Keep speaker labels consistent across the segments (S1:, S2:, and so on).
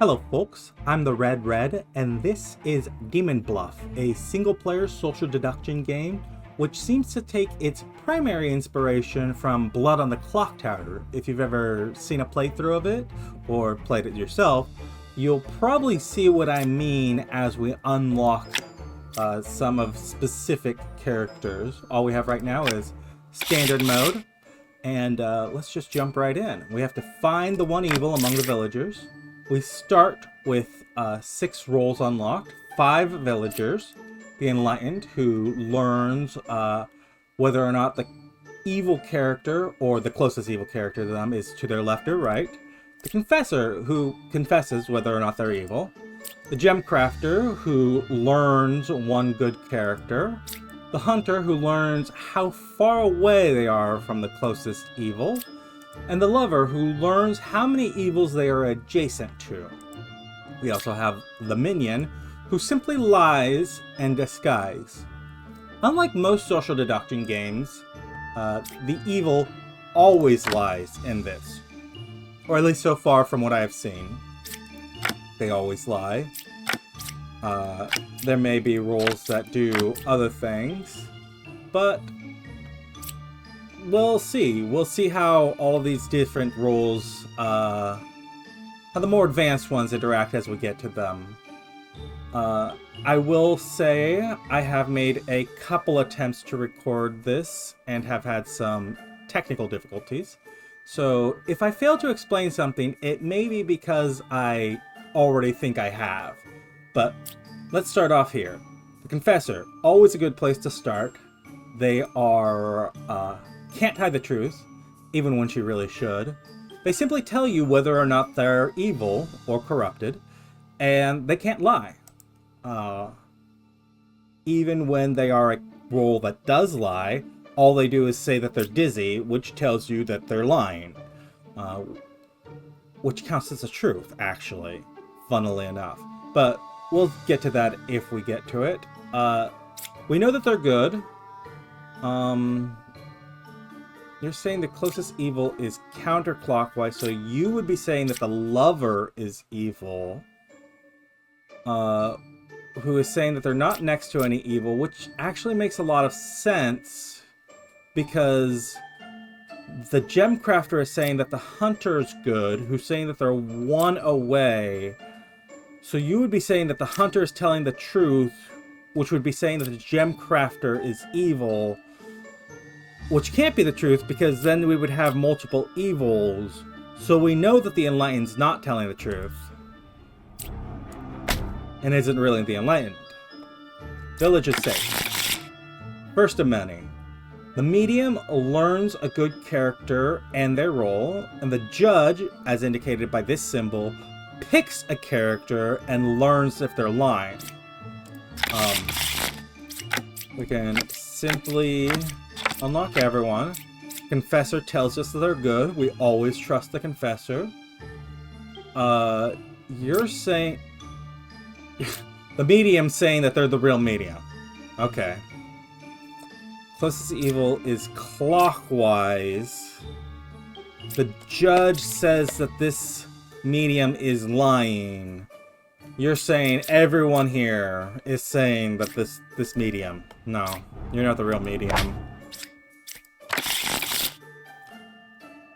S1: Hello folks, I'm the Red Red, and this is Demon Bluff, a single-player social deduction game which seems to take its primary inspiration from Blood on the Clock Tower. If you've ever seen a playthrough of it, or played it yourself, you'll probably see what I mean as we unlock some of specific characters. All we have right now is standard mode, and let's just jump right in. We have to find the one evil among the villagers. We start with 6 roles unlocked, 5 villagers, the Enlightened, who learns whether or not the evil character, or the closest evil character to them, is to their left or right, the Confessor, who confesses whether or not they're evil, the Gem Crafter, who learns one good character, the Hunter, who learns how far away they are from the closest evil, and the Lover, who learns how many evils they are adjacent to. We also have the Minion, who simply lies and disguise. Unlike most social deduction games, the evil always lies in this. Or at least so far from what I have seen. They always lie. There may be rules that do other things, but we'll see. We'll see how all of these different rules, how the more advanced ones interact as we get to them. I will say I have made a couple attempts to record this and have had some technical difficulties. So if I fail to explain something, it may be because I already think I have. But let's start off here. The Confessor, always a good place to start. They are, can't hide the truth, even when she really should. They simply tell you whether or not they're evil or corrupted, and they can't lie. Even when they are a role that does lie, all they do is say that they're dizzy, which tells you that they're lying. Which counts as a truth, actually, funnily enough. But we'll get to that if we get to it. We know that they're good. You're saying the closest evil is counterclockwise, so you would be saying that the Lover is evil. Who is saying that they're not next to any evil, which actually makes a lot of sense, because the Gem Crafter is saying that the Hunter's good, who's saying that they're 1 away. So you would be saying that the Hunter is telling the truth, which would be saying that the Gem Crafter is evil, which can't be the truth, because then we would have multiple evils. So we know that the Enlightened's not telling the truth, and isn't really the Enlightened. Village is safe. First of many. The Medium learns a good character and their role, and the Judge, as indicated by this symbol, picks a character and learns if they're lying. We can simply unlock everyone. Confessor tells us that they're good. We always trust the Confessor. You're saying... the Medium saying that they're the real Medium. Okay. Closest evil is clockwise. The Judge says that this Medium is lying. You're saying everyone here is saying that this Medium. No, you're not the real Medium.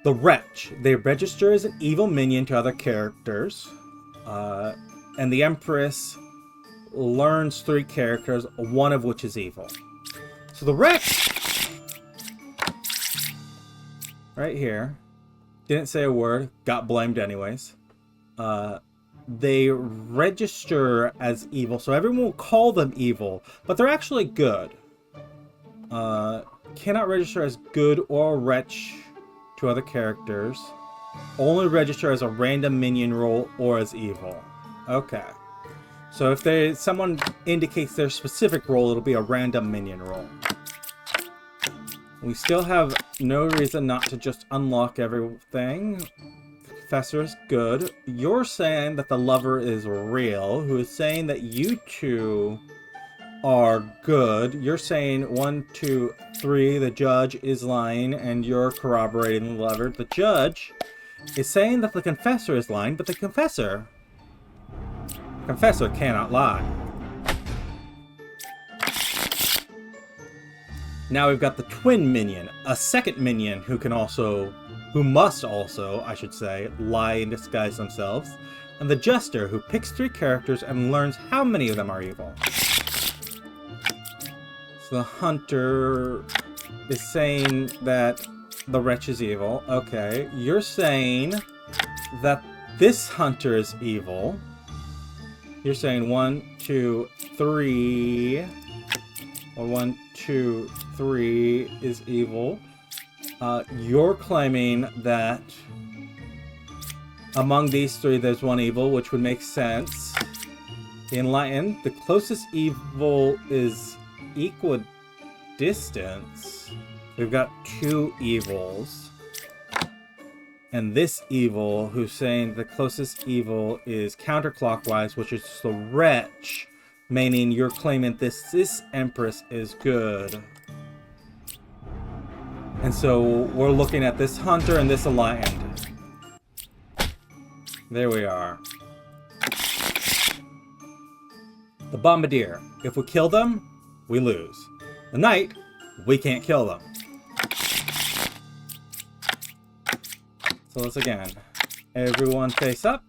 S1: The Wretch. They register as an evil minion to other characters. And the Empress learns 3 characters, one of which is evil. So the Wretch, right here, didn't say a word, got blamed anyways. They register as evil, so everyone will call them evil, but they're actually good. Cannot register as good or wretch to other characters. Only register as a random minion role or as evil. Okay. So if someone indicates their specific role, it'll be a random minion role. We still have no reason not to just unlock everything. Confessor is good. You're saying that the Lover is real, who is saying that you two are good. You're saying 1, 2, 3, the Judge is lying, and you're corroborating the Lover. The Judge is saying that the Confessor is lying, but the Confessor Confessor cannot lie. Now we've got the twin minion, a second minion who must also, I should say, lie and disguise themselves, and the jester who picks 3 characters and learns how many of them are evil. So the hunter is saying that the wretch is evil. Okay, you're saying that this hunter is evil. You're saying 1, 2, 3. Well, 1, 2, 3 is evil. You're claiming that among these 3 there's 1 evil, which would make sense. The enlightened, the closest evil is equidistance. We've got 2 evils. And this evil, who's saying the closest evil is counterclockwise, which is the wretch, meaning you're claiming this empress is good. And so we're looking at this hunter and this enlightened. There we are. The bombardier. If we kill them, we lose. The knight, we can't kill them. So let's again. Everyone face up.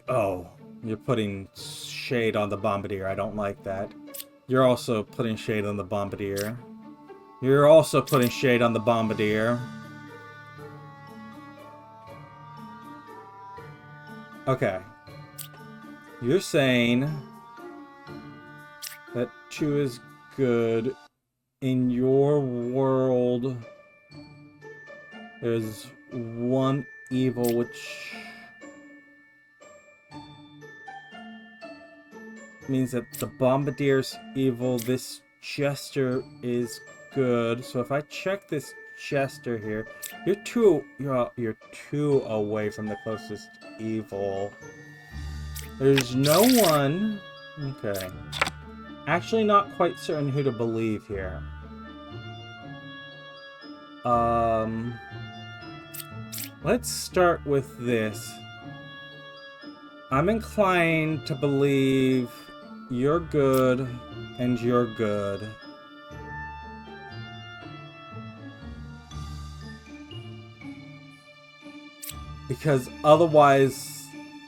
S1: Oh, you're putting shade on the bombardier. I don't like that. You're also putting shade on the bombardier. You're also putting shade on the bombardier. Okay. You're saying that 2 is good. In your world, there's 1 evil, which means that the bombardier's evil, this jester is good. So if I check this jester here, you're 2 away from the closest evil. There's no one. Okay. Actually not quite certain who to believe here. Let's start with this. I'm inclined to believe you're good and you're good. Because otherwise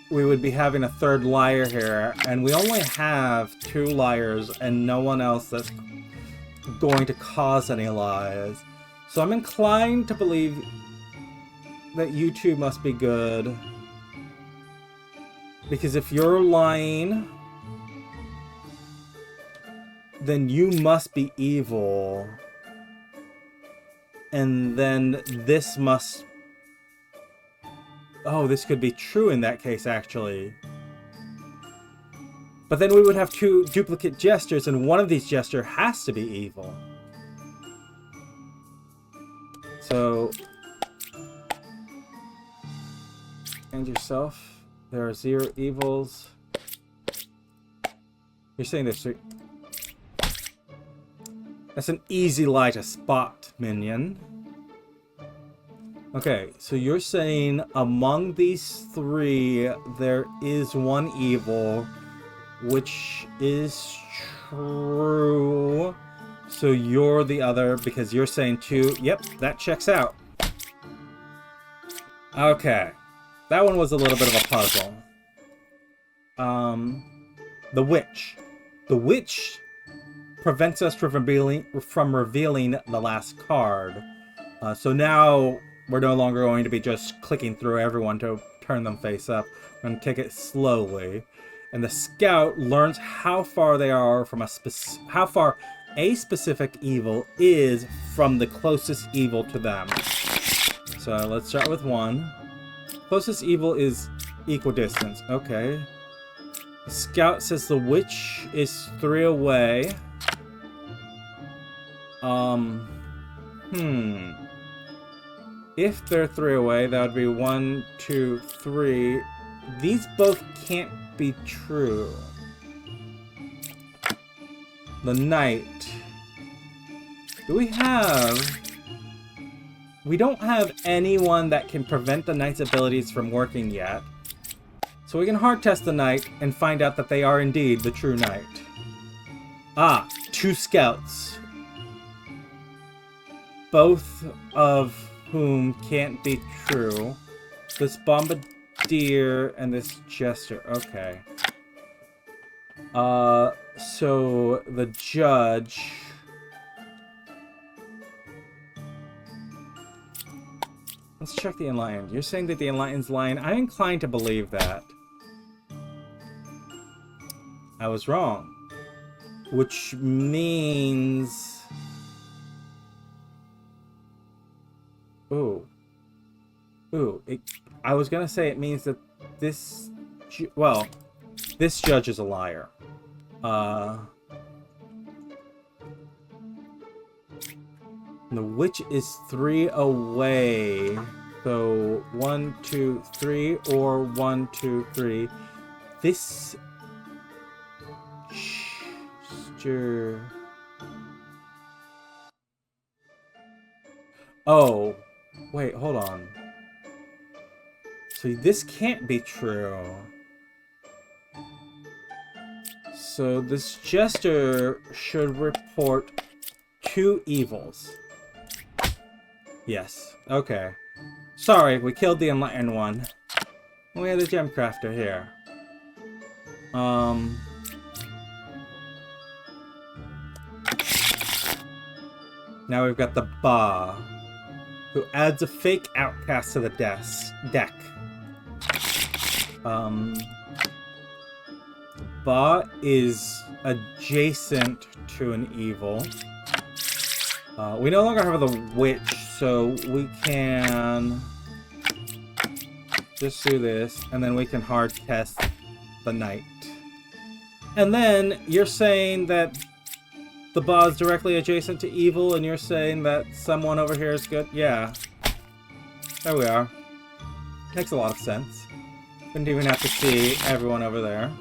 S1: we would be having a third liar here, and we only have 2 liars and no one else that's going to cause any lies. So I'm inclined to believe that you 2 must be good. Because if you're lying, then you must be evil. And then this must... Oh, this could be true in that case, actually. But then we would have 2 duplicate jesters, and one of these jesters has to be evil. So... And yourself. There are 0 evils. You're saying there's 3... That's an easy lie to spot, minion. Okay, so you're saying among these 3, there is 1 evil, which is true. So you're the other, because you're saying 2. Yep, that checks out. Okay. That one was a little bit of a puzzle. The witch. The witch prevents us from revealing the last card. So now we're no longer going to be just clicking through everyone to turn them face up. We're going to take it slowly. And the scout learns how far they are from how far a specific evil is from the closest evil to them. So let's start with 1. Closest evil is equidistance. Okay. The scout says the witch is 3 away. If they're 3 away, that would be 1, 2, 3. These both can't be true. The knight. Do we have... we don't have anyone that can prevent the knight's abilities from working yet. So we can hard test the knight and find out that they are indeed the true knight. Ah, 2 scouts. Both of whom can't be true. This bombardier and this jester. Okay. So the judge... Let's check the Enlightened. You're saying that the Enlightened's lying? I'm inclined to believe that. I was wrong. Which means... Ooh. I was gonna say it means that this... Well, this judge is a liar. The witch is 3 away. So 1, 2, 3, or 1, 2, 3. This... Sure. Oh. Wait, hold on. So this can't be true. So this jester should report 2 evils. Yes. Okay. Sorry, we killed the enlightened one. We had a gem crafter here. Now we've got the Ba, who adds a fake outcast to the deck. Ba is adjacent to an evil. We no longer have the witch, so we can just do this, and then we can hard test the knight. And then you're saying that the Ba is directly adjacent to evil, and you're saying that someone over here is good? Yeah. There we are. Makes a lot of sense. Didn't even have to see everyone over there.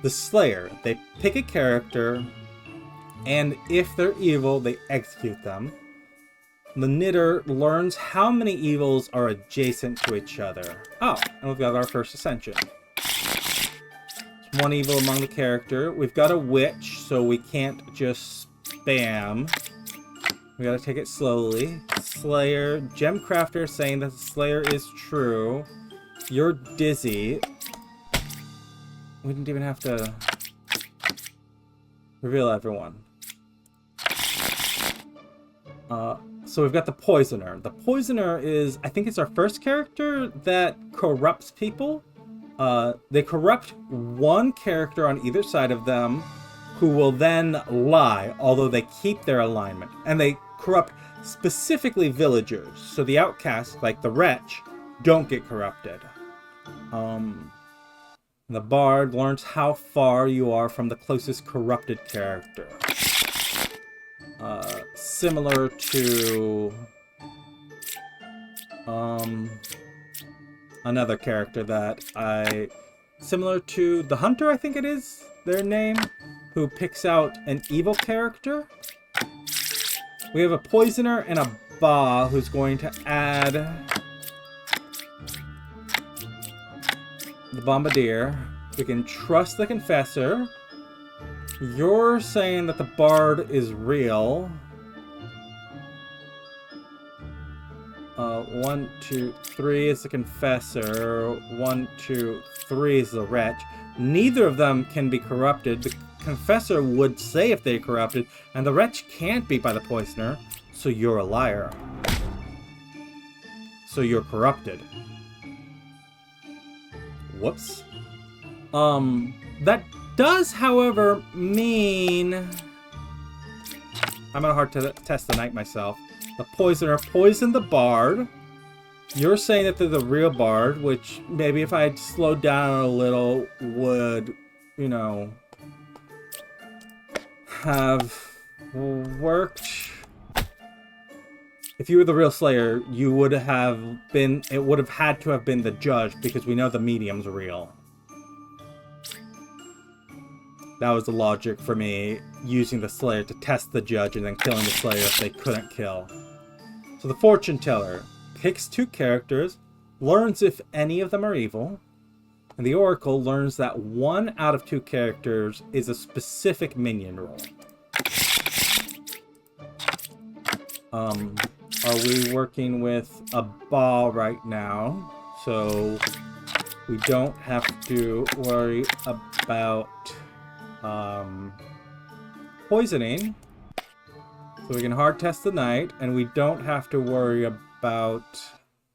S1: The Slayer. They pick a character, and if they're evil, they execute them. The Knitter learns how many evils are adjacent to each other. Oh, and we've got our first ascension. There's 1 evil among the character. We've got a witch, so we can't just spam. We gotta take it slowly. Slayer. Gemcrafter saying that the Slayer is true. You're dizzy. We didn't even have to reveal everyone. So we've got the Poisoner. The Poisoner is, I think it's our first character that corrupts people. They corrupt 1 character on either side of them, who will then lie, although they keep their alignment. And they corrupt specifically villagers. So the outcasts, like the Wretch, don't get corrupted. The Bard learns how far you are from the closest corrupted character. Similar to another character that similar to the Hunter, I think it is their name, who picks out an evil character. We have a Poisoner and a Ba who's going to add the Bombardier. We can trust the Confessor. You're saying that the Bard is real. 1, 2, 3 is the Confessor. 1, 2, 3 is the Wretch. Neither of them can be corrupted. The Confessor would say if they're corrupted, and the Wretch can't be by the Poisoner, so you're a liar. So you're corrupted. Whoops. That does, however, mean... I'm gonna hard test the knight myself. The Poisoner poisoned the Bard. You're saying that they're the real Bard, which maybe if I had slowed down a little would, you know, have worked. If you were the real Slayer, you would have been, it would have had to have been the judge, because we know the medium's real. That was the logic for me using the Slayer to test the judge and then killing the Slayer if they couldn't kill. So the fortune teller picks 2 characters, learns if any of them are evil, and the oracle learns that 1 out of 2 characters is a specific minion role. Are we working with a ball right now? So we don't have to worry about poisoning. So we can hard test the knight, and we don't have to worry about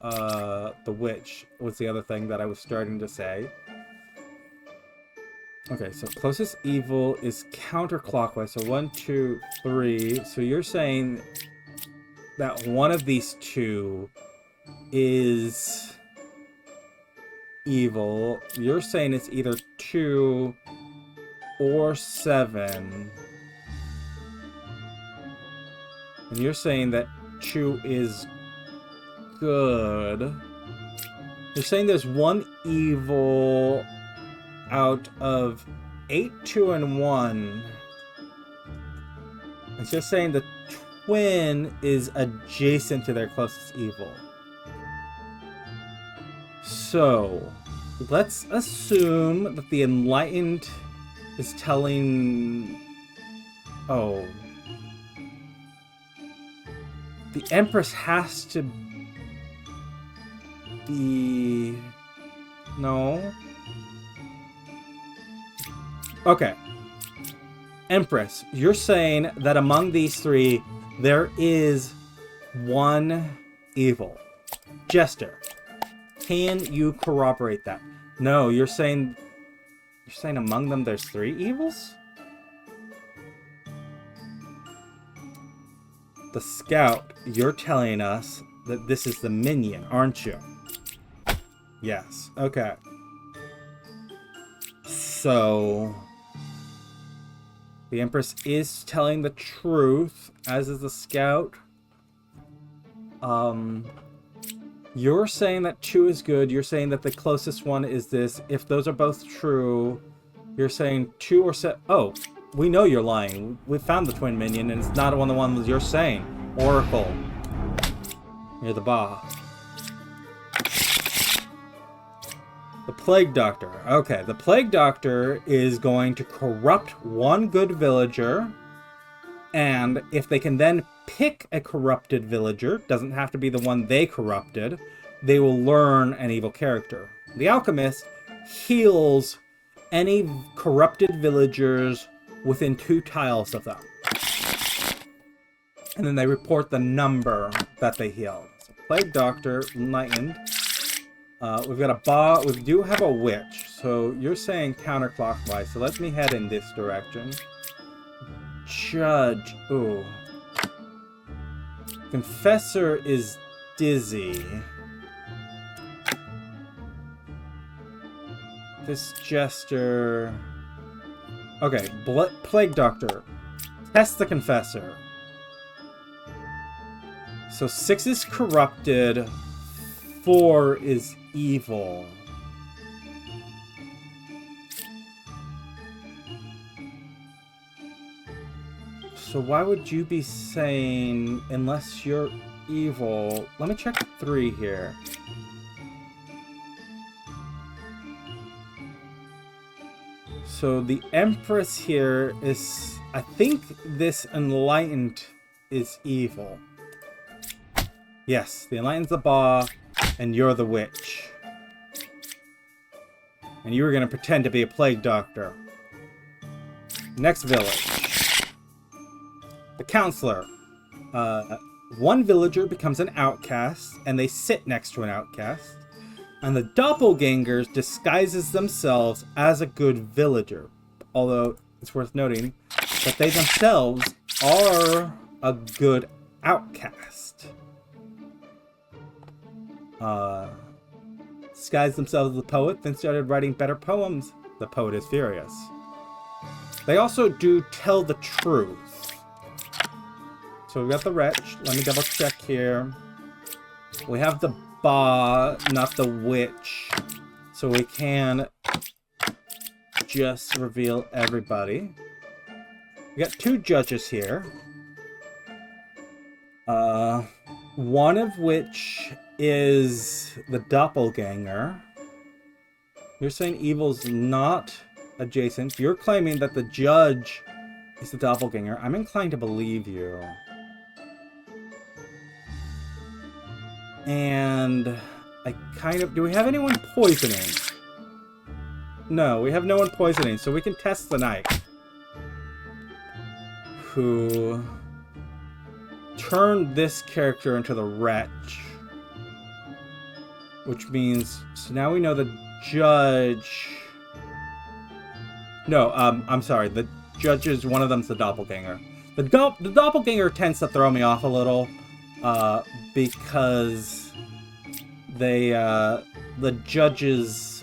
S1: the witch was the other thing that I was starting to say. Okay, so closest evil is counterclockwise. So 1, 2, 3. So you're saying that one of these 2 is evil. You're saying it's either 2 or 7. And you're saying that 2 is good. You're saying there's 1 evil out of 8, 2, and 1. It's just saying the twin is adjacent to their closest evil. So, let's assume that the enlightened is telling... Oh. The Empress has to be... No. Okay. Empress, you're saying that among these 3, there is 1 evil. Jester, can you corroborate that? No, you're saying among them there's 3 evils? The scout, you're telling us that this is the minion, aren't you? Yes. Okay. So... the Empress is telling the truth, as is the scout. You're saying that 2 is good. You're saying that the closest one is this. If those are both true, you're saying 2 or 7. Oh, we know you're lying. We found the twin minion, and it's not one of the ones you're saying. Oracle. You're the boss. The Plague Doctor. Okay, the Plague Doctor is going to corrupt 1 good villager, and if they can then pick a corrupted villager, doesn't have to be the one they corrupted, they will learn an evil character. The Alchemist heals any corrupted villagers within 2 tiles of them. And then they report the number that they healed. So Plague Doctor, enlightened. We've got a bot. We do have a witch. So you're saying counterclockwise. So let me head in this direction. Judge. Ooh. Confessor is dizzy. This jester... Okay, Plague Doctor. Test the Confessor. So 6 is corrupted. 4 is evil. So why would you be saying, unless you're evil... Let me check 3 here. So the Empress here is... I think this Enlightened is evil. Yes, the Enlightened's the boss, and you're the witch. And you were going to pretend to be a Plague Doctor. Next village. The Counselor. 1 villager becomes an outcast, and they sit next to an outcast. And the doppelgangers disguises themselves as a good villager. Although, it's worth noting that they themselves are a good outcast. Disguised themselves as a poet, then started writing better poems. The poet is furious. They also do tell the truth. So we've got the wretch. Let me double check here. We have the not the witch. So we can just reveal everybody. We got 2 judges here. One of which is the doppelganger. You're saying evil's not adjacent. You're claiming that the judge is the doppelganger. I'm inclined to believe you. And I kind of... Do we have anyone poisoning? No, we have no one poisoning, so we can test the knight. Who turned this character into the wretch. Which means... So now we know the judge... No, I'm sorry. The judge is... One of them's the doppelganger. The doppelganger tends to throw me off a little. Because they... the judges...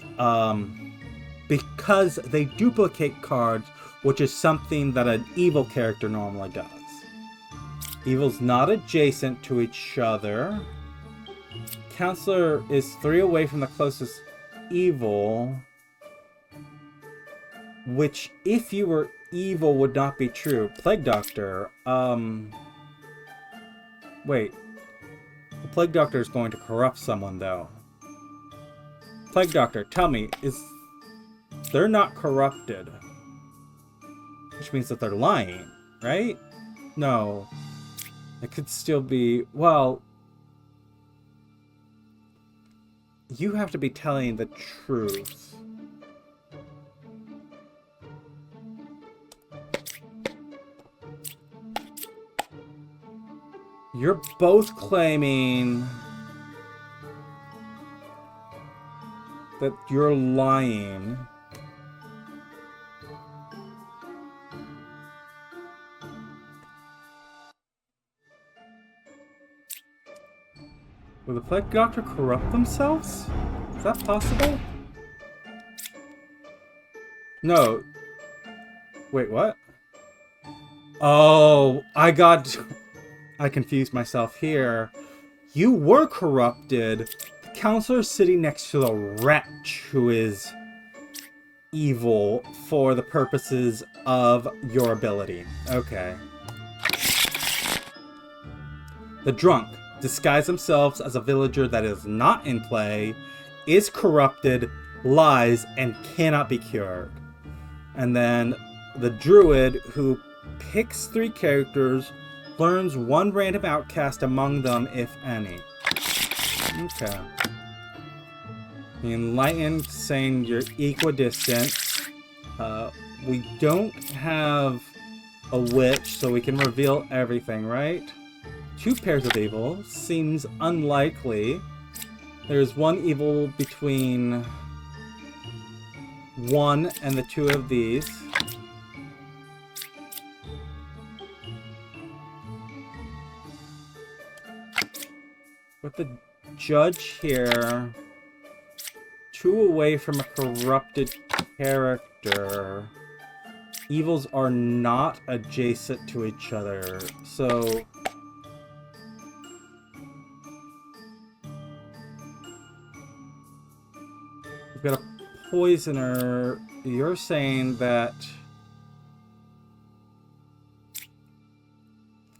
S1: because they duplicate cards, which is something that an evil character normally does. Evil's not adjacent to each other. Counselor is 3 away from the closest evil, which, if you were evil, would not be true. Plague Doctor, wait. The Plague Doctor is going to corrupt someone, though. Plague Doctor, tell me, they're not corrupted. Which means that they're lying, right? No. It could still be... Well... You have to be telling the truth. You're both claiming that you're lying. Will the Plague Doctor corrupt themselves? Is that possible? No. Wait, what? Oh, I confused myself here. You were corrupted. The counselor is sitting next to the wretch who is evil for the purposes of your ability. Okay. The drunk disguise themselves as a villager that is not in play, is corrupted, lies, and cannot be cured. And then the druid, who picks 3 characters, learns 1 random outcast among them, if any. Okay. The enlightened saying you're equidistant. We don't have a witch, so we can reveal everything, right? 2 pairs of evil seems unlikely. There's 1 evil between 1 and the 2 of these. With the judge here, 2 away from a corrupted character. Evils are not adjacent to each other, so... We've got a poisoner. You're saying that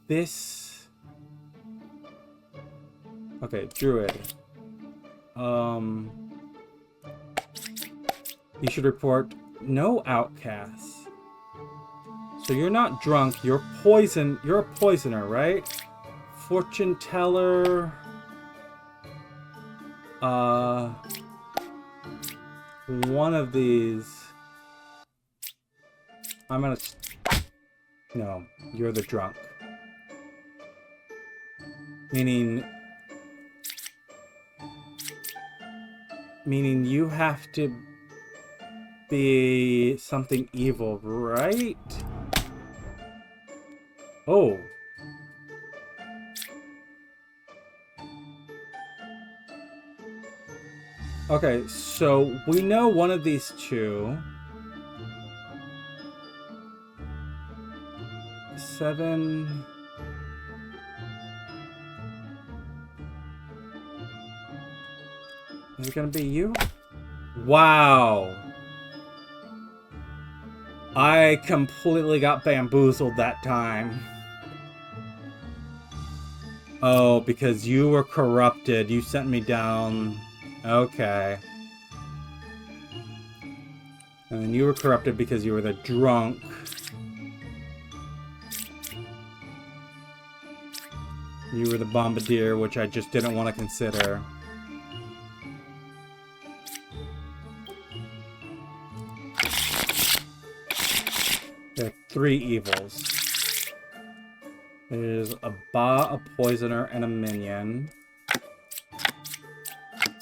S1: this... Okay, druid. You should report no outcasts. So you're not drunk, you're poison. You're a poisoner, right? Fortune teller. One of these. I'm gonna... No, you're the drunk. Meaning you have to be something evil, right? Oh. Okay, so we know one of these 2. 7... Is it gonna be you? Wow. I completely got bamboozled that time. Oh, because you were corrupted. You sent me down. Okay. And then you were corrupted because you were the drunk. You were the bombardier, which I just didn't want to consider. There are 3 evils. There's a Ba, a poisoner, and a minion.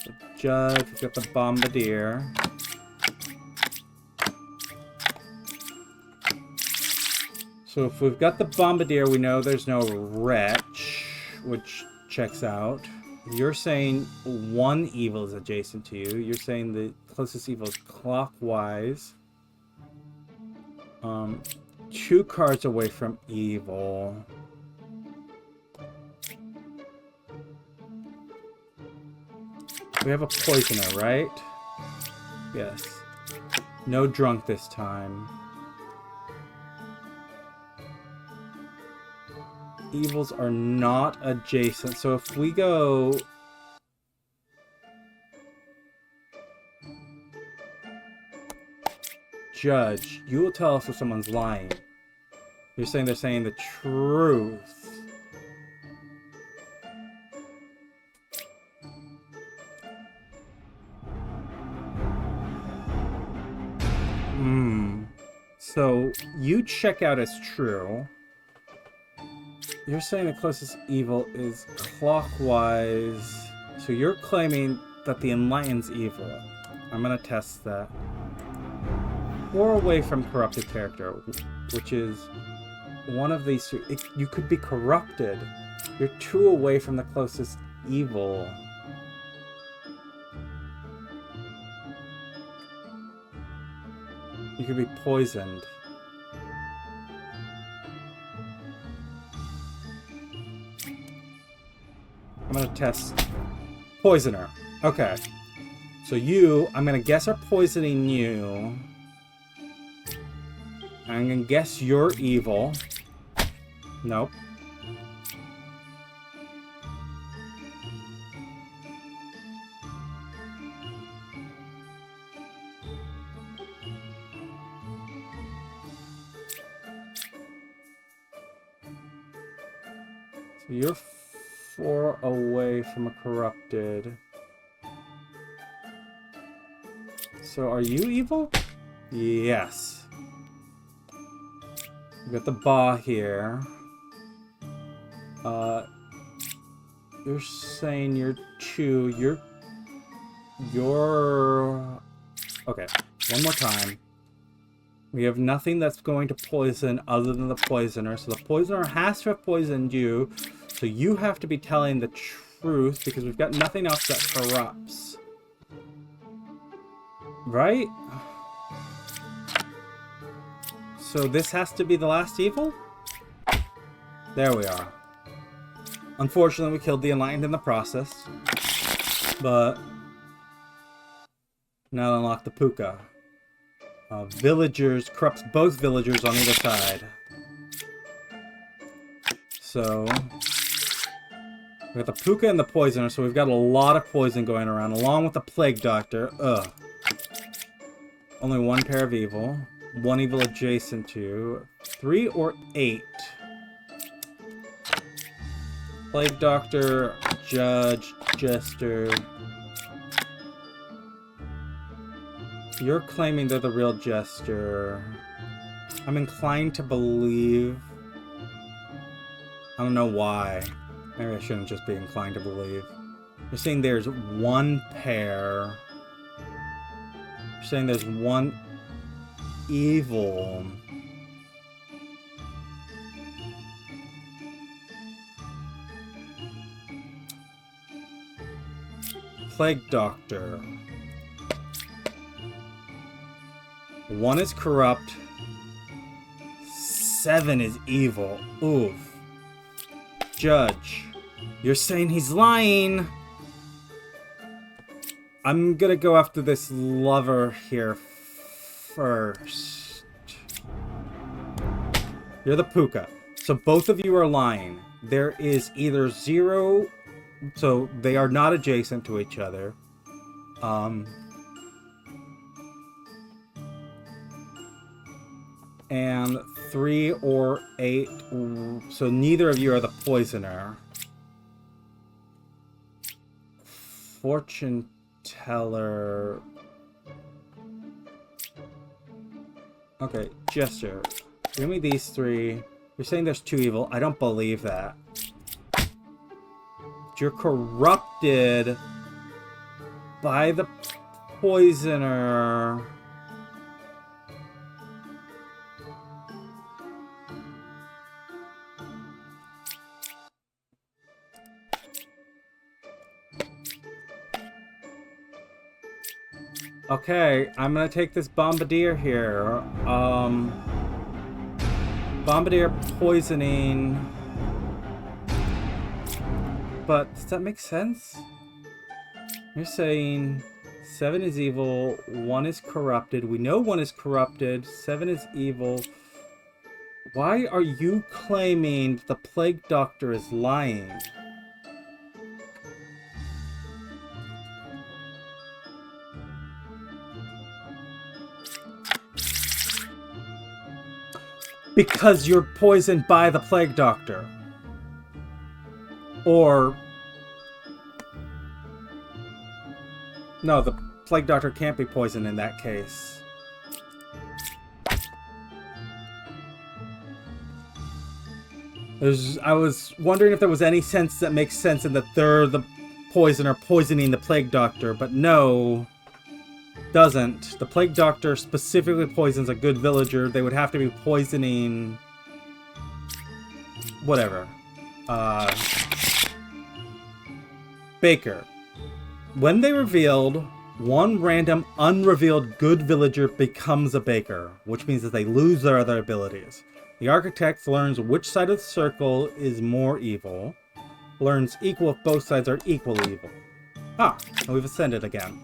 S1: The judge, we've got the bombardier. So if we've got the bombardier, we know there's no wretch, which checks out. You're saying 1 evil is adjacent to you. You're saying the closest evil is clockwise. 2 cards away from evil. We have a poisoner, right? Yes. No drunk this time. Evils are not adjacent, so if we go... Judge, you will tell us if someone's lying. You're saying they're saying the truth. So, you check out as true. You're saying the closest evil is clockwise. So you're claiming that the Enlightened's evil. I'm gonna test that. 4 away from corrupted character, which is one of these 2. You could be corrupted. You're 2 away from the closest evil. You could be poisoned. I'm gonna test poisoner. Okay. So you, I'm gonna guess, are poisoning you. I'm gonna guess you're evil. Nope. So you're 4 away from a corrupted. So are you evil? Yes. We got the Ba here. You're saying you're 2. You're... Okay, one more time. We have nothing that's going to poison other than the poisoner. So the poisoner has to have poisoned you. So you have to be telling the truth because we've got nothing else that corrupts. Right? So this has to be the last evil? There we are. Unfortunately, we killed the Enlightened in the process. But... now unlock the Puka. Villagers, corrupts both villagers on either side. So... we got the Puka and the Poisoner, so we've got a lot of poison going around, along with the Plague Doctor. Ugh. Only 1 pair of evil. 1 evil adjacent to. 3 or 8. Plague Doctor, Judge, Jester. You're claiming they're the real Jester. I'm inclined to believe. I don't know why. Maybe I shouldn't just be inclined to believe. You're saying there's 1 pair. You're saying there's 1 evil. Plague Doctor. 1 is corrupt. 7 is evil. Oof. Judge. You're saying he's lying. I'm gonna go after this lover here first. You're the Puka. So both of you are lying. there is either 0, so they are not adjacent to each other. And 3 or 8, so neither of you are the poisoner. Fortune teller. Okay, gesture. Give me these 3. You're saying there's 2 evil. I don't believe that. You're corrupted by the poisoner. Okay, I'm gonna take this Bombardier here. Bombardier poisoning. But does that make sense? You're saying 7 is evil, 1 is corrupted. We know 1 is corrupted, 7 is evil. Why are you claiming the Plague Doctor is lying? Because you're poisoned by the Plague Doctor. Or... no, the Plague Doctor can't be poisoned in that case. I was wondering if there was any sense that makes sense in that they're the poisoner poisoning the Plague Doctor, but no... doesn't. The Plague Doctor specifically poisons a good villager. They would have to be poisoning... whatever. Baker. When they revealed, 1 random unrevealed good villager becomes a baker, which means that they lose their other abilities. The architect learns which side of the circle is more evil. Learns equal if both sides are equally evil. Ah, and we've ascended again.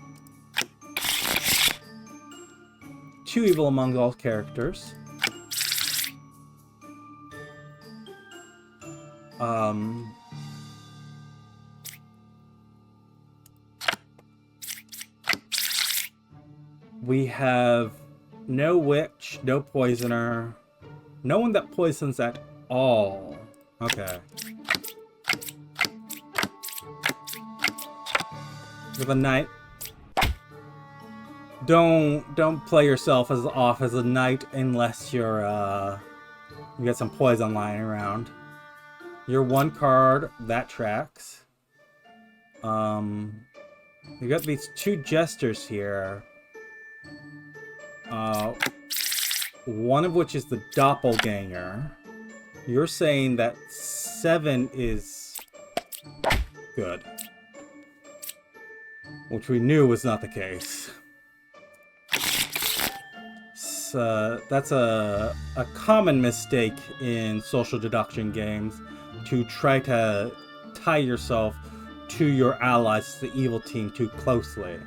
S1: 2 evil among all characters. We have no witch, no poisoner, no one that poisons at all. Okay. With a knight. Don't play yourself as off as a knight unless you're you get some poison lying around. You're 1 card, that tracks. You got these 2 jesters here. One of which is the doppelganger. You're saying that 7 is good. Which we knew was not the case. That's a common mistake in social deduction games, to try to tie yourself to your allies, the evil team, too closely.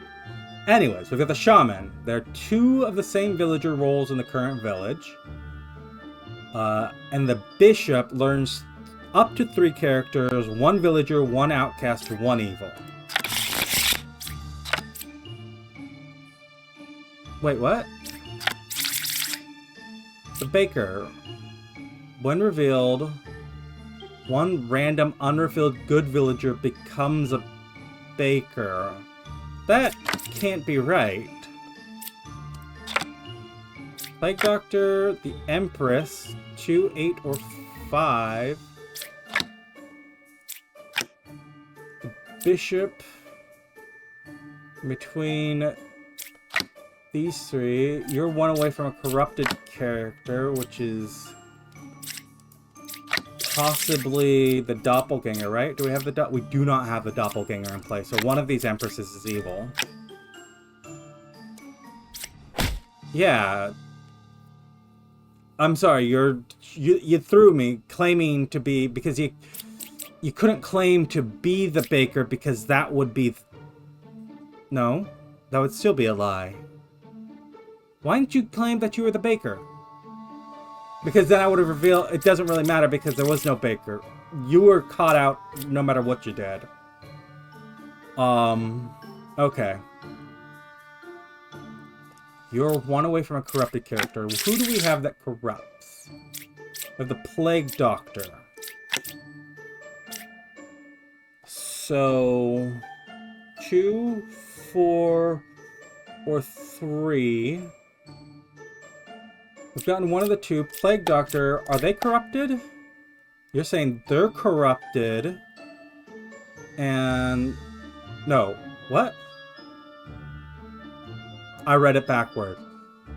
S1: Anyways, we've got the shaman. There are 2 of the same villager roles in the current village. And the bishop learns up to 3 characters, 1 villager, 1 outcast, 1 evil. Wait, what? The baker. When revealed, 1 random unrevealed good villager becomes a baker. That can't be right. Plague Doctor, the Empress, 2, 8, or 5. The Bishop, between these 3. You're 1 away from a corrupted character, which is possibly the doppelganger, right? Do we have the we do not have the doppelganger in play, so one of these empresses is evil. Yeah. I'm sorry, you threw me claiming to be, because you couldn't claim to be the baker because that would be no, that would still be a lie. Why didn't you claim that you were the baker? Because then I would have revealed it doesn't really matter because there was no baker. You were caught out no matter what you did. Okay. You're one away from a corrupted character. Who do we have that corrupts? We have the Plague Doctor. So 2, 4, or 3. We've gotten one of the two. Plague Doctor, are they corrupted? You're saying they're corrupted. And... no. What? I read it backward.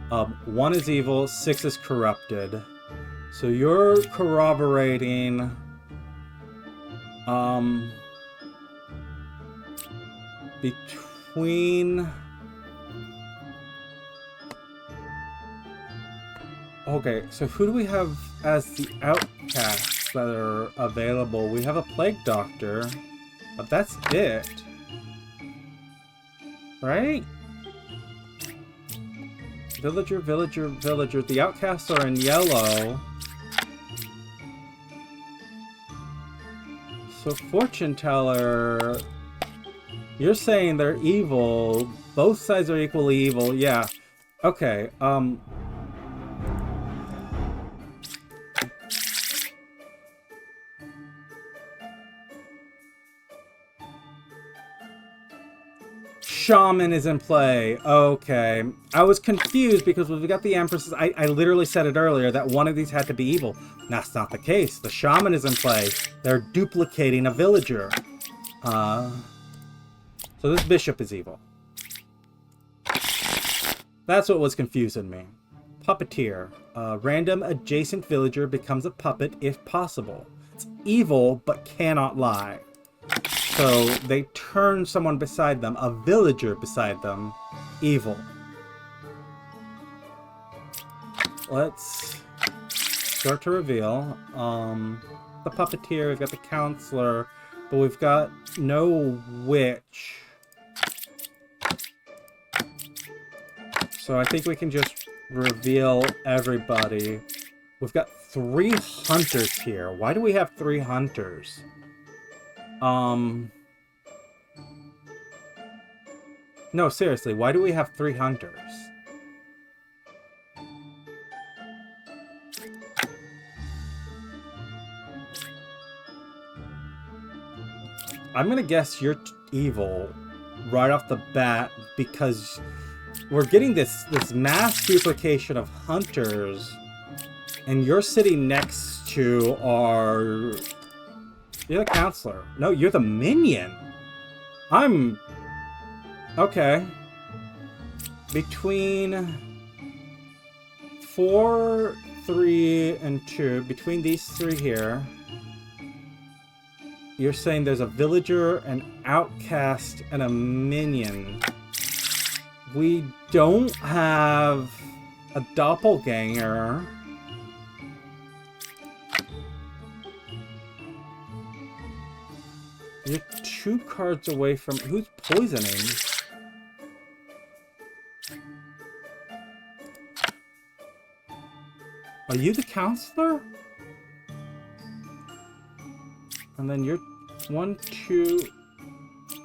S1: 1 is evil, 6 is corrupted. So you're corroborating... between... Okay, so who do we have as the outcasts that are available? We have a Plague Doctor, but that's it. Right? Villager, villager, villager. The outcasts are in yellow. So Fortune Teller... You're saying they're evil. Both sides are equally evil. Yeah. Okay, Shaman is in play. Okay. I was confused because when we got the Empresses, I literally said it earlier that one of these had to be evil. That's not the case. The Shaman is in play. They're duplicating a villager. So this Bishop is evil. That's what was confusing me. Puppeteer. Random adjacent villager becomes a puppet if possible. It's evil, but cannot lie. So they turn someone beside them, a villager beside them, evil. Let's start to reveal. The puppeteer, we've got the counselor, but we've got no witch. So I think we can just reveal everybody. We've got 3 hunters here. Why do we have 3 hunters? No, seriously, why do we have 3 hunters? I'm gonna guess you're evil right off the bat because we're getting this mass duplication of hunters, and you're sitting next to our... You're the counselor. No, you're the minion. I'm... Okay. Between 4, 3, and 2, between these 3 here, you're saying there's a villager, an outcast, and a minion. We don't have a doppelganger. You're 2 cards away from... Who's poisoning? Are you the counselor? And then you're 1, 2...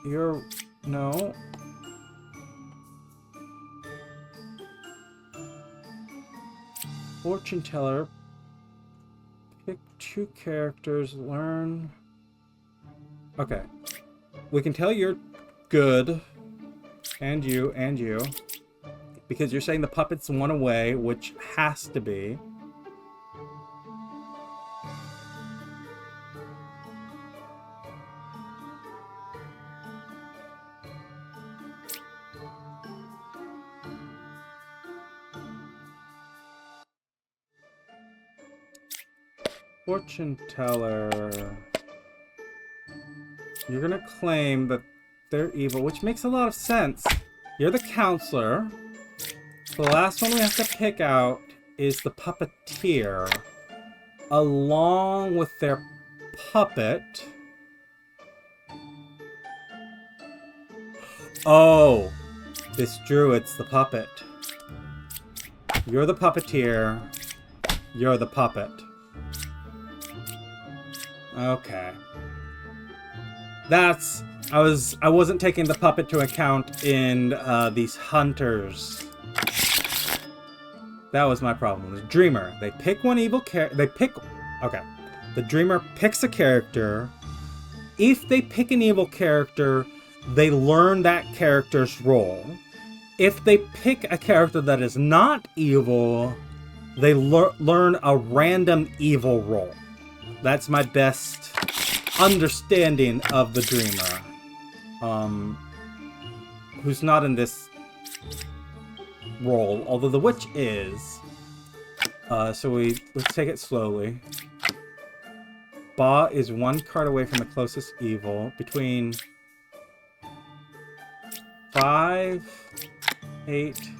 S1: You're... No. Fortune Teller. Pick 2 characters. Learn... Okay. We can tell you're good. And you. Because you're saying the puppet's 1 away, which has to be. Fortune Teller. You're gonna claim that they're evil, which makes a lot of sense. You're the counselor. The last one we have to pick out is the puppeteer, along with their puppet. Oh, this druid's the puppet. You're the puppeteer. You're the puppet. Okay. That's... I wasn't taking the puppet to account in these hunters. That was my problem. The dreamer. They pick one evil okay. The dreamer picks a character. If they pick an evil character, they learn that character's role. If they pick a character that is not evil, they learn a random evil role. That's my best understanding of the dreamer. Who's not in this role, although the witch is. So let's take it slowly. Ba is one card away from the closest evil. Between 5, 8,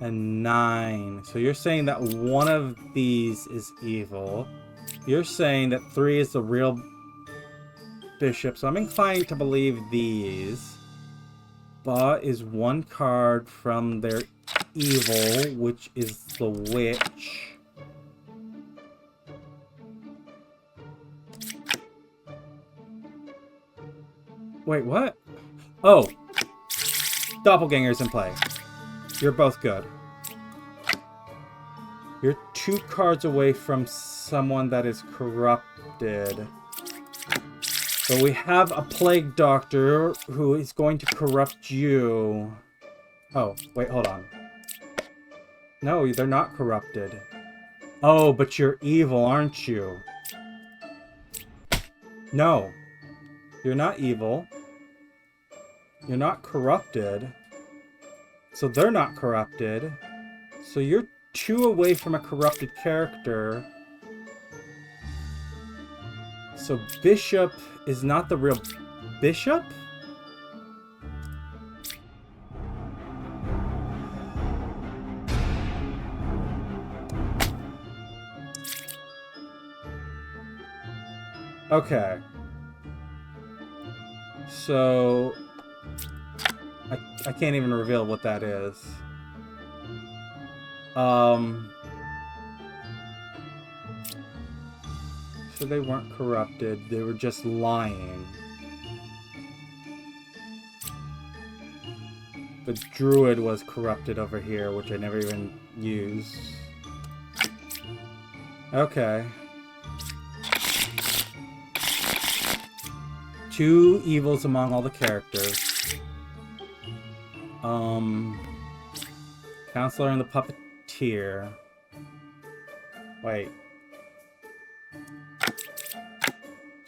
S1: and 9. So you're saying that one of these is evil. You're saying that 3 is the real bishop. So I'm inclined to believe these. Ba is one card from their evil, which is the witch. Wait, what? Oh! Doppelganger's in play. You're both good. You're 2 cards away from someone that is corrupted. So we have a plague doctor who is going to corrupt you. Oh, wait, hold on. No, they're not corrupted. Oh, but you're evil, aren't you? No. You're not evil. You're not corrupted. So they're not corrupted. So you're 2 away from a corrupted character. So Bishop is not the real Bishop? Okay. So I can't even reveal what that is. So they weren't corrupted, they were just lying. The druid was corrupted over here, which I never even used. Okay. 2 evils among all the characters. Counselor and the puppeteer. Wait.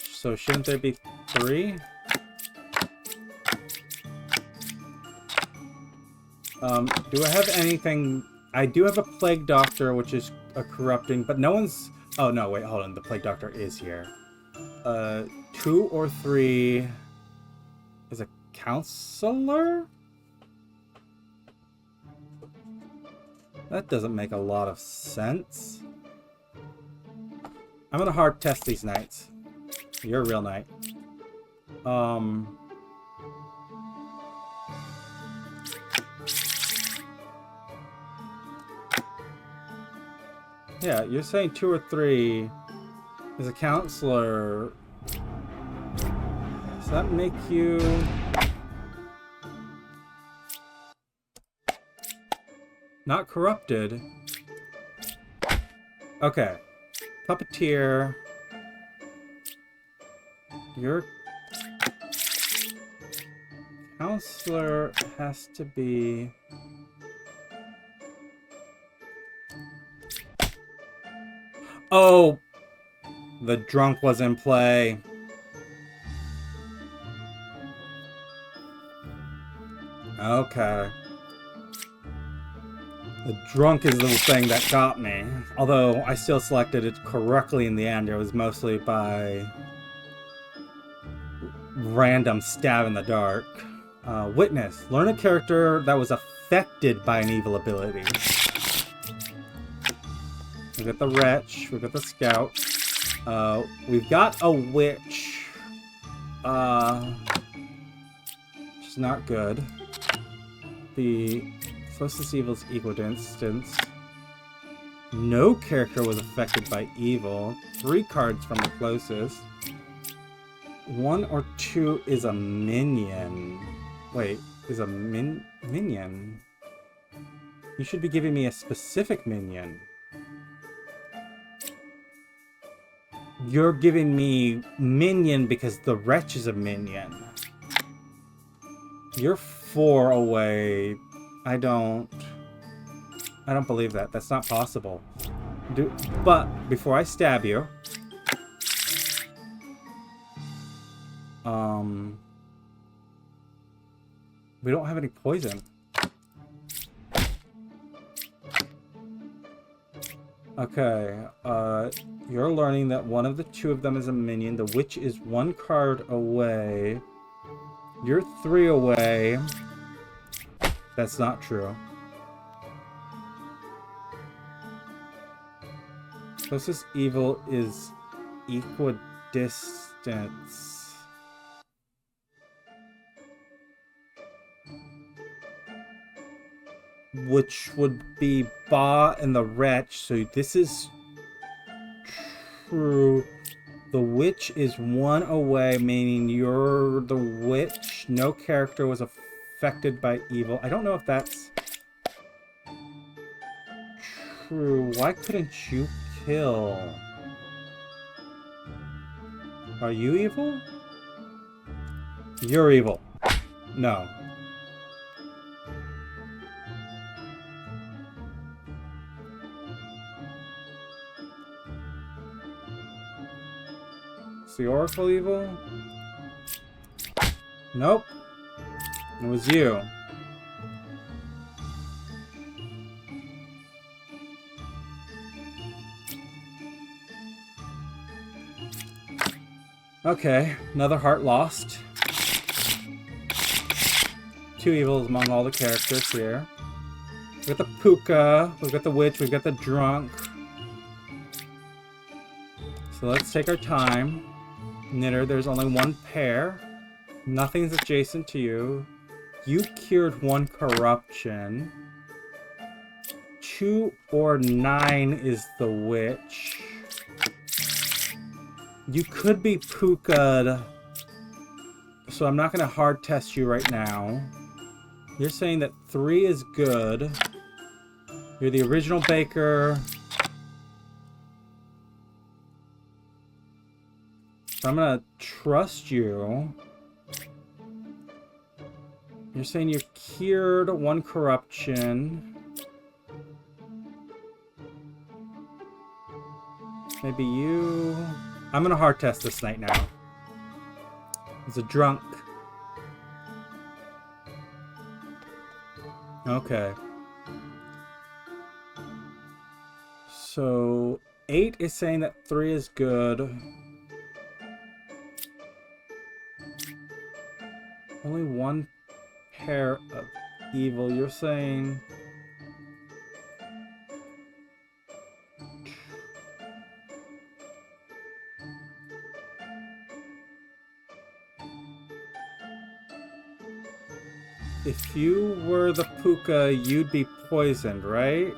S1: So shouldn't there be 3? Do I have anything? I do have a plague doctor, which is a corrupting, but no one's... Oh, no, wait, hold on. The plague doctor is here. 2 or 3 is a counselor? That doesn't make a lot of sense. I'm gonna hard test these knights. You're a real knight. Yeah, you're saying 2 or 3 is a counselor. Does that make you... not corrupted? Okay. Puppeteer. Your counselor has to be... Oh! The drunk was in play. Okay. The drunk is the thing that got me. Although I still selected it correctly in the end. It was mostly by random stab in the dark. Witness. Learn a character that was affected by an evil ability. We've got the wretch. We've got the scout. We've got a witch. Which is not good. The closest evil is equidistance. No character was affected by evil. 3 cards from the closest. 1 or 2 is a minion. Wait, is a minion? You should be giving me a specific minion. You're giving me minion because the wretch is a minion. You're 4 away. I don't believe that. That's not possible. But before I stab you, we don't have any poison. Okay, you're learning that one of the 2 of them is a minion. The witch is 1 card away. You're 3 away. That's not true. Closest evil is equidistance. Which would be Ba and the Wretch. So this is true. The witch is 1 away, meaning you're the witch. No character was affected by evil. I don't know if that's true. Why couldn't you kill? Are you evil? You're evil. No. Is the Oracle evil? Nope. It was you. Okay, another heart lost. 2 evils among all the characters here. We've got the Puka, we've got the Witch, we've got the Drunk. So let's take our time. Knitter, there's only 1 pair. Nothing's adjacent to you. You cured 1 corruption. 2 or 9 is the Witch. You could be Puka'd, so I'm not going to hard test you right now. You're saying that 3 is good. You're the original baker. So I'm going to trust you. You're saying you cured 1 corruption. Maybe you... I'm gonna hard test this night now. He's a drunk. Okay. So 8 is saying that 3 is good. Only 1 pair of evil. You're saying... If you were the Puka, you'd be poisoned, right?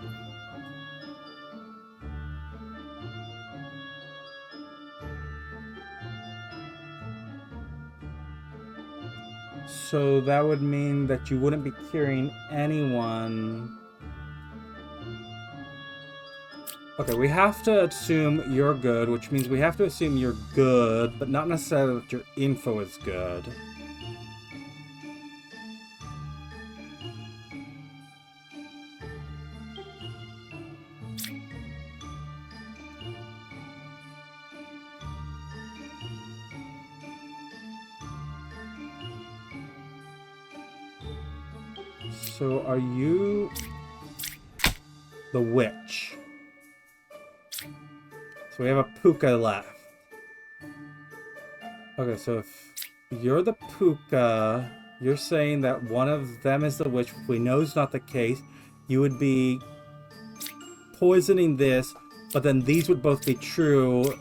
S1: So that would mean that you wouldn't be curing anyone. Okay, we have to assume you're good, which means we have to assume you're good, but not necessarily that your info is good. So are you the witch? So we have a Puka left. Okay, so if you're the Puka, you're saying that one of them is the witch, which we know is not the case. You would be poisoning this, but then these would both be true.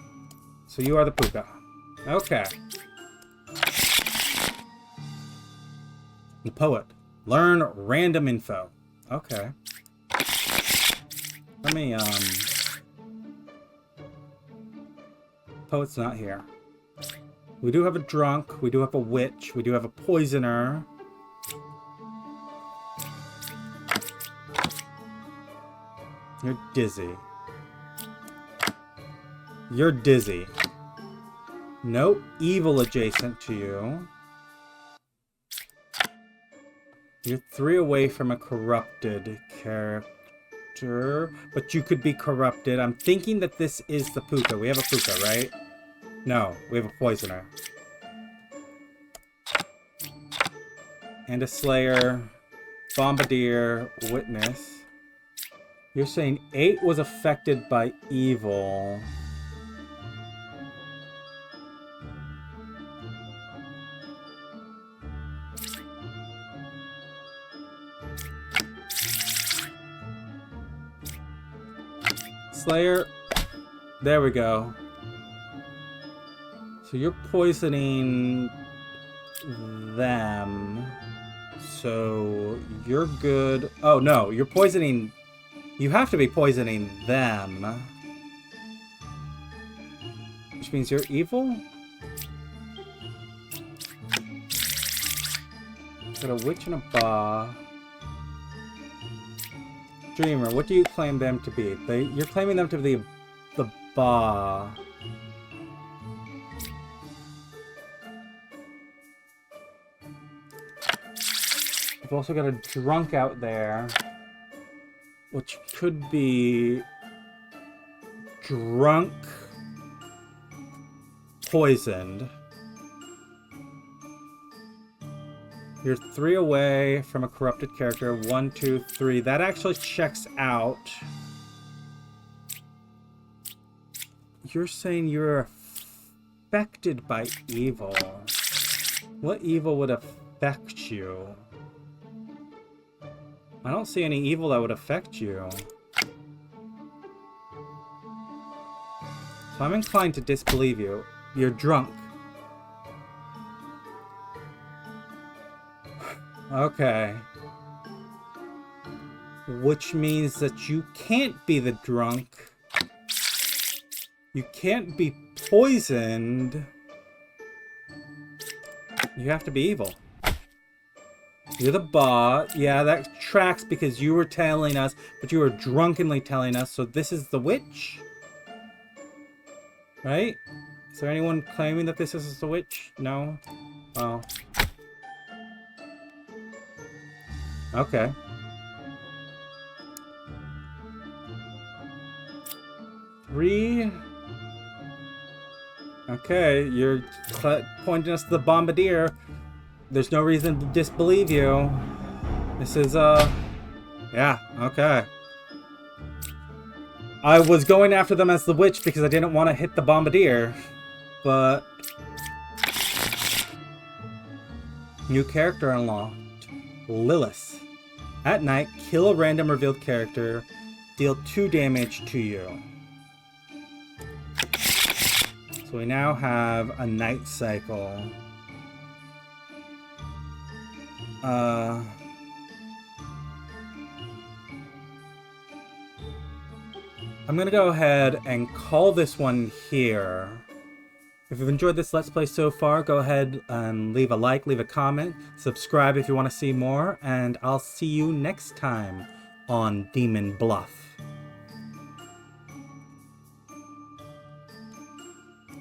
S1: So you are the Puka. Okay. The poet. Learn random info. Okay. Let me, Poet's not here. We do have a drunk, we do have a witch, we do have a poisoner. You're dizzy. You're dizzy. No evil adjacent to you. You're 3 away from a corrupted character, but you could be corrupted. I'm thinking that this is the puka. We have a puka, right? No, we have a poisoner. And a slayer, bombardier, witness. You're saying 8 was affected by evil. Slayer, there we go. So you're poisoning them. So you're good. Oh no, you're poisoning. You have to be poisoning them. Which means you're evil? Got a witch and a ba. Dreamer, what do you claim them to be? You're claiming them to be the ba. We've also got a drunk out there, which could be drunk, poisoned. You're 3 away from a corrupted character. 1, 2, 3. That actually checks out. You're saying you're affected by evil. What evil would affect you? I don't see any evil that would affect you. So I'm inclined to disbelieve you. You're drunk. Okay. Which means that you can't be the drunk. You can't be poisoned. You have to be evil. You're the ba. Yeah, that tracks because you were telling us, but you were drunkenly telling us, so this is the witch? Right? Is there anyone claiming that this is the witch? No? Oh. Okay. Three. Okay, you're pointing us to the bombardier. There's no reason to disbelieve you. This is, yeah, okay. I was going after them as the witch because I didn't want to hit the bombardier, but... New character unlocked. Lilith. At night, kill a random revealed character. Deal 2 damage to you. So we now have a night cycle. I'm gonna go ahead and call this one here. If you've enjoyed this Let's Play so far, go ahead and leave a like, leave a comment, subscribe if you want to see more, and I'll see you next time on Demon Bluff.